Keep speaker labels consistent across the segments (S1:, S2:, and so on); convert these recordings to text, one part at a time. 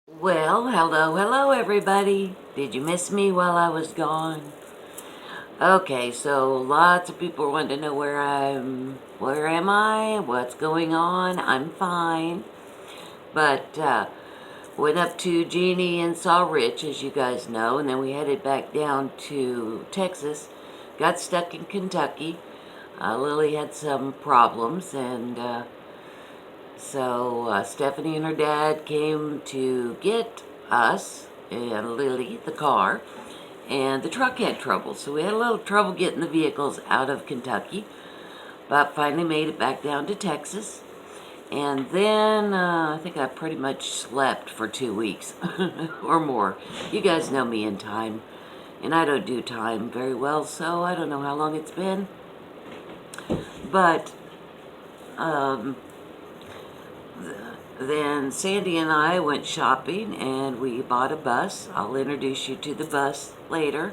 S1: Well, hello everybody. Did you miss me while I was gone? Okay, so lots of people want to know where am I, what's going on. I'm fine. But went up to Jeannie and saw Rich, as you guys know, and then we headed back down to Texas. Got stuck in Kentucky. Lily had some problems, and so Stephanie and her dad came to get us and Lily, the car, and the truck had trouble. So we had a little trouble getting the vehicles out of Kentucky, but finally made it back down to Texas. And then I think I pretty much slept for 2 weeks or more. You guys know me in time, and I don't do time very well, so I don't know how long it's been. But then Sandy and I went shopping and we bought a bus. I'll introduce you to the bus later.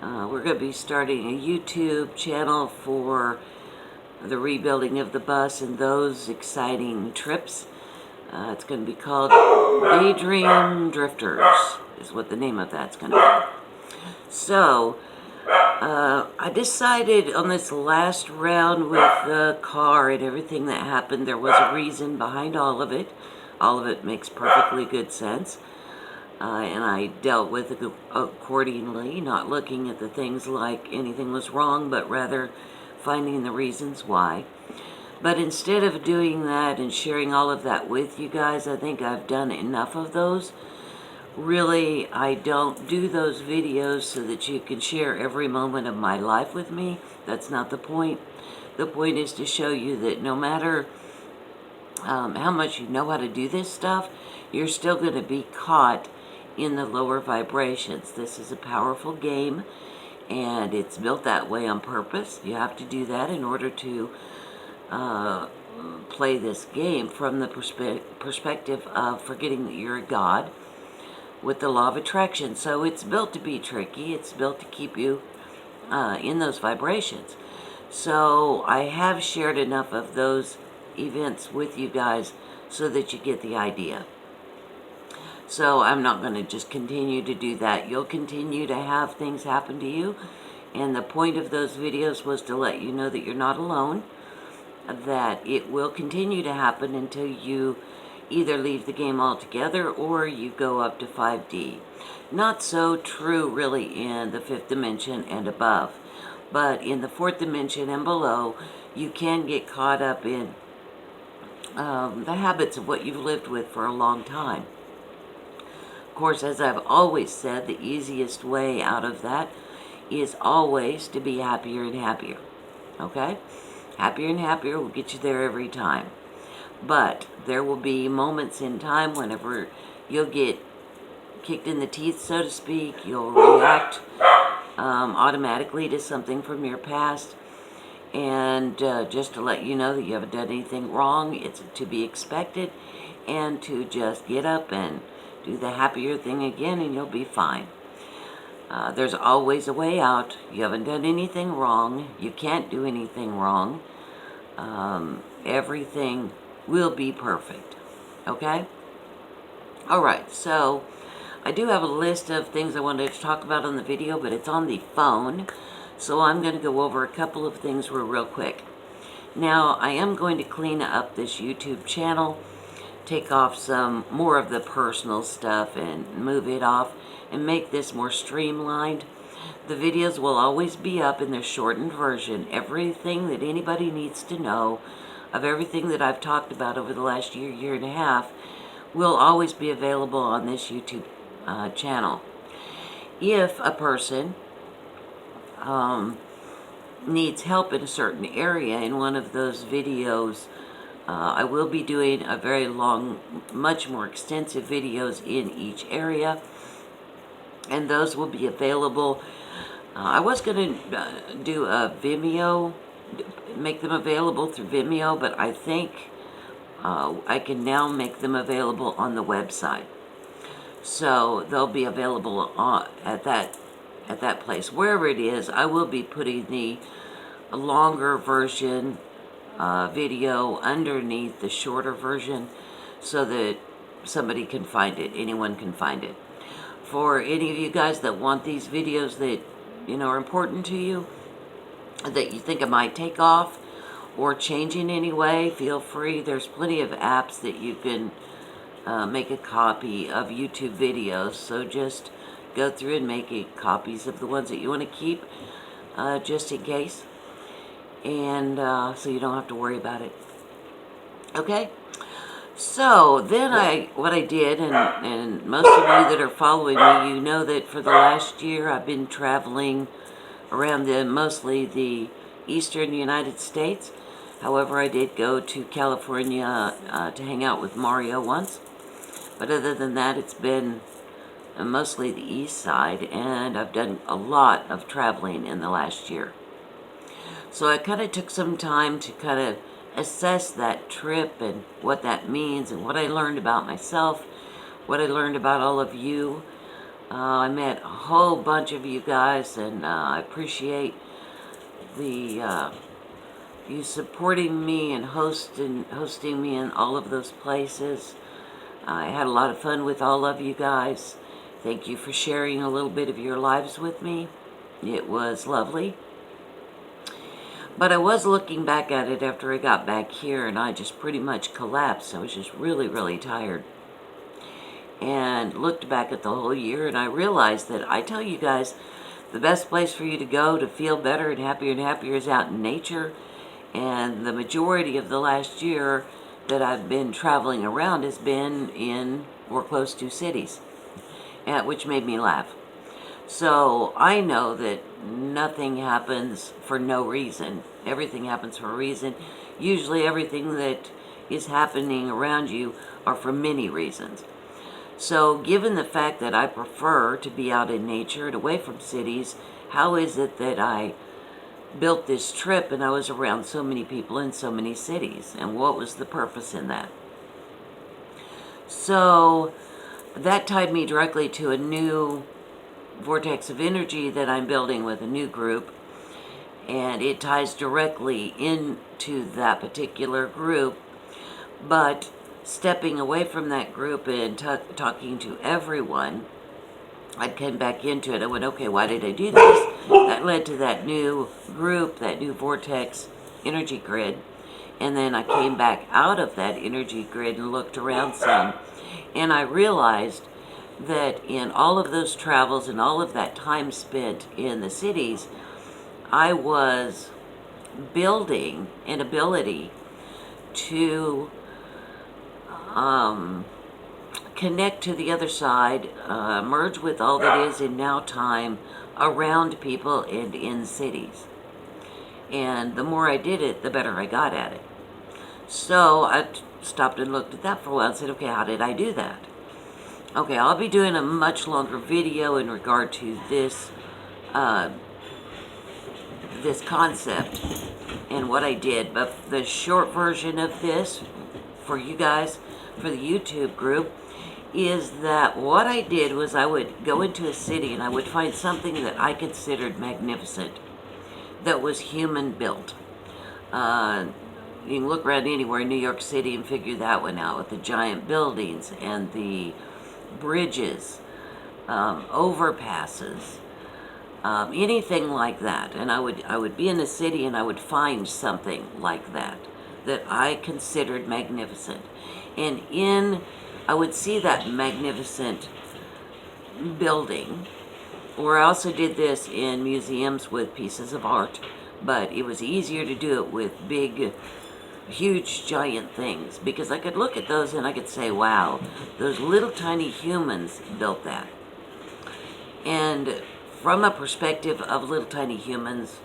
S1: We're going to be starting a YouTube channel for the rebuilding of the bus and those exciting trips. It's going to be called Daydream Drifters, is what the name of that's going to be. So, I decided on this last round with the car and everything that happened, there was a reason behind all of it. All of it makes perfectly good sense. And I dealt with it accordingly, not looking at the things like anything was wrong, but rather finding the reasons why. But instead of doing that and sharing all of that with you guys, I think I've done enough of those. Really, I don't do those videos so that you can share every moment of my life with me. That's not the point. The point is to show you that no matter how much you know how to do this stuff, you're still going to be caught in the lower vibrations. This is a powerful game, and it's built that way on purpose. You have to do that in order to play this game from the perspective of forgetting that you're a god with the law of attraction. So it's built to be tricky. It's built to keep you in those vibrations. So I have shared enough of those events with you guys so that you get the idea. So I'm not going to just continue to do that. You'll continue to have things happen to you. And the point of those videos was to let you know that you're not alone, that it will continue to happen until you either leave the game altogether or you go up to 5D. Not so true really in the 5th dimension and above, but in the 4th dimension and below, you can get caught up in the habits of what you've lived with for a long time. Of course, as I've always said, the easiest way out of that is always to be happier and happier. Okay? Happier and happier will get you there every time. But there will be moments in time whenever you'll get kicked in the teeth, so to speak. You'll react automatically to something from your past. And just to let you know that you haven't done anything wrong, it's to be expected. And to just get up and do the happier thing again and you'll be fine. There's always a way out. You haven't done anything wrong. You can't do anything wrong. Everything will be perfect. Okay? Alright, so I do have a list of things I wanted to talk about on the video, but it's on the phone. So I'm going to go over a couple of things real quick. Now, I am going to clean up this YouTube channel, take off some more of the personal stuff and move it off and make this more streamlined. The videos will always be up in their shortened version. Everything that anybody needs to know of everything that I've talked about over the last year and a half will always be available on this YouTube channel. If a person needs help in a certain area in one of those videos, I will be doing a very long, much more extensive videos in each area, and those will be available. I was going to do a Vimeo, make them available through Vimeo, but I think I can now make them available on the website. So they'll be available at that place. Wherever it is, I will be putting the longer version video underneath the shorter version so that somebody can find it. Anyone can find it. For any of you guys that want these videos that, are important to you, that you think I might take off or change in any way, feel free. There's plenty of apps that you can make a copy of YouTube videos. So just go through and make copies of the ones that you want to keep, just in case. And so you don't have to worry about it. Okay? So then what I did, and most of you that are following me, you know that for the last year I've been traveling around mostly the eastern United States. However, I did go to California to hang out with Mario once. But other than that, it's been mostly the east side, and I've done a lot of traveling in the last year. So I kind of took some time to kind of assess that trip and what that means and what I learned about myself, what I learned about all of you. I met a whole bunch of you guys, and I appreciate the you supporting me and hosting me in all of those places. I had a lot of fun with all of you guys. Thank you for sharing a little bit of your lives with me. It was lovely. But I was looking back at it after I got back here, and I just pretty much collapsed. I was just really, really tired. And looked back at the whole year, and I realized that I tell you guys, the best place for you to go to feel better and happier is out in nature. And the majority of the last year that I've been traveling around has been in or close to cities, which made me laugh. So I know that nothing happens for no reason. Everything happens for a reason. Usually everything that is happening around you are for many reasons. So given the fact that I prefer to be out in nature and away from cities, how is it that I built this trip and I was around so many people in so many cities? And what was the purpose in that? So that tied me directly to a new vortex of energy that I'm building with a new group, and it ties directly into that particular group. But stepping away from that group and talking to everyone, I came back into it. I went, okay, why did I do this? That led to that new group, that new vortex energy grid. And then I came back out of that energy grid and looked around some, and I realized that in all of those travels and all of that time spent in the cities, I was building an ability to connect to the other side, merge with all that is in now time around people and in cities. And the more I did it, the better I got at it. So I stopped and looked at that for a while and said, okay, how did I do that? Okay, I'll be doing a much longer video in regard to this this concept and what I did, but the short version of this for you guys, for the YouTube group, is that what I did was I would go into a city and I would find something that I considered magnificent, that was human built. You can look around anywhere in New York City and figure that one out, with the giant buildings and the bridges, overpasses, anything like that. And I would be in a city and I would find something like that I considered magnificent. And I would see that magnificent building. Or I also did this in museums with pieces of art, but it was easier to do it with big, huge, giant things, because I could look at those and I could say, wow, those little tiny humans built that. And from a perspective of little tiny humans,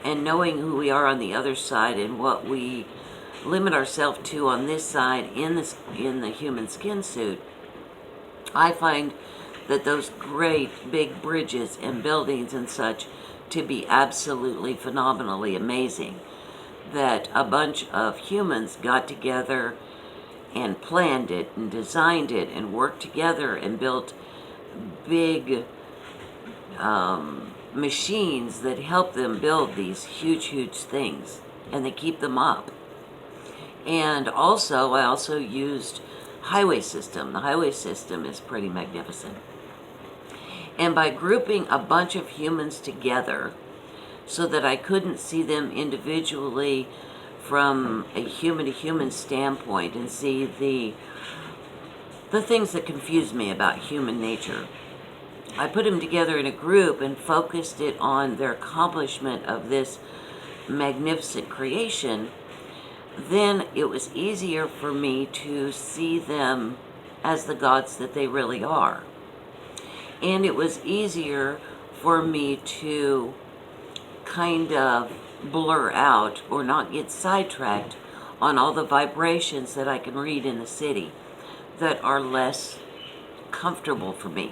S1: and knowing who we are on the other side and what we limit ourselves to on this side in the human skin suit, I find that those great big bridges and buildings and such to be absolutely phenomenally amazing. That a bunch of humans got together and planned it and designed it and worked together and built big machines that help them build these huge, huge things, and they keep them up. And also, I also used highway system. The highway system is pretty magnificent. And by grouping a bunch of humans together so that I couldn't see them individually from a human-to-human standpoint and see the things that confuse me about human nature, I put them together in a group and focused it on their accomplishment of this magnificent creation. Then it was easier for me to see them as the gods that they really are. And it was easier for me to kind of blur out or not get sidetracked on all the vibrations that I can read in the city that are less comfortable for me.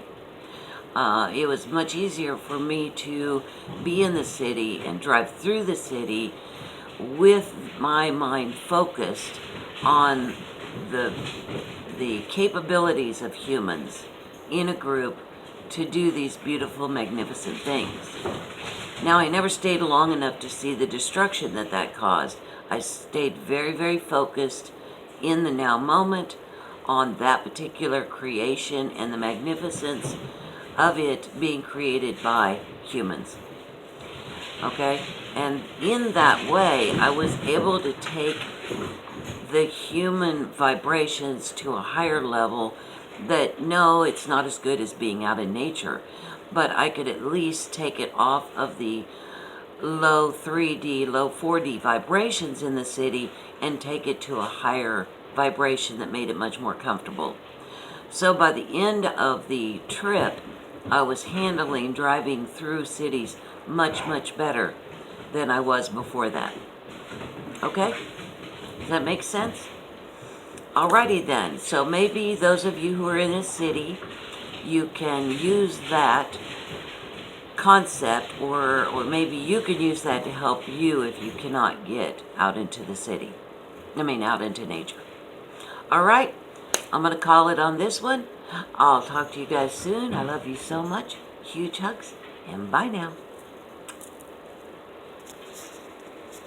S1: It was much easier for me to be in the city and drive through the city with my mind focused on the capabilities of humans in a group to do these beautiful, magnificent things. Now, I never stayed long enough to see the destruction that caused. I stayed very, very focused in the now moment on that particular creation and the magnificence of it being created by humans. Okay? And in that way, I was able to take the human vibrations to a higher level that, no, it's not as good as being out in nature, but I could at least take it off of the low 3D, low 4D vibrations in the city and take it to a higher vibration that made it much more comfortable. So by the end of the trip, I was handling driving through cities much, much better than I was before that. Okay? Does that make sense? Alrighty then. So maybe those of you who are in a city, you can use that concept, or maybe you can use that to help you if you cannot get out into the city. Out into nature. Alright, I'm going to call it on this one. I'll talk to you guys soon. I love you so much. Huge hugs, and bye now.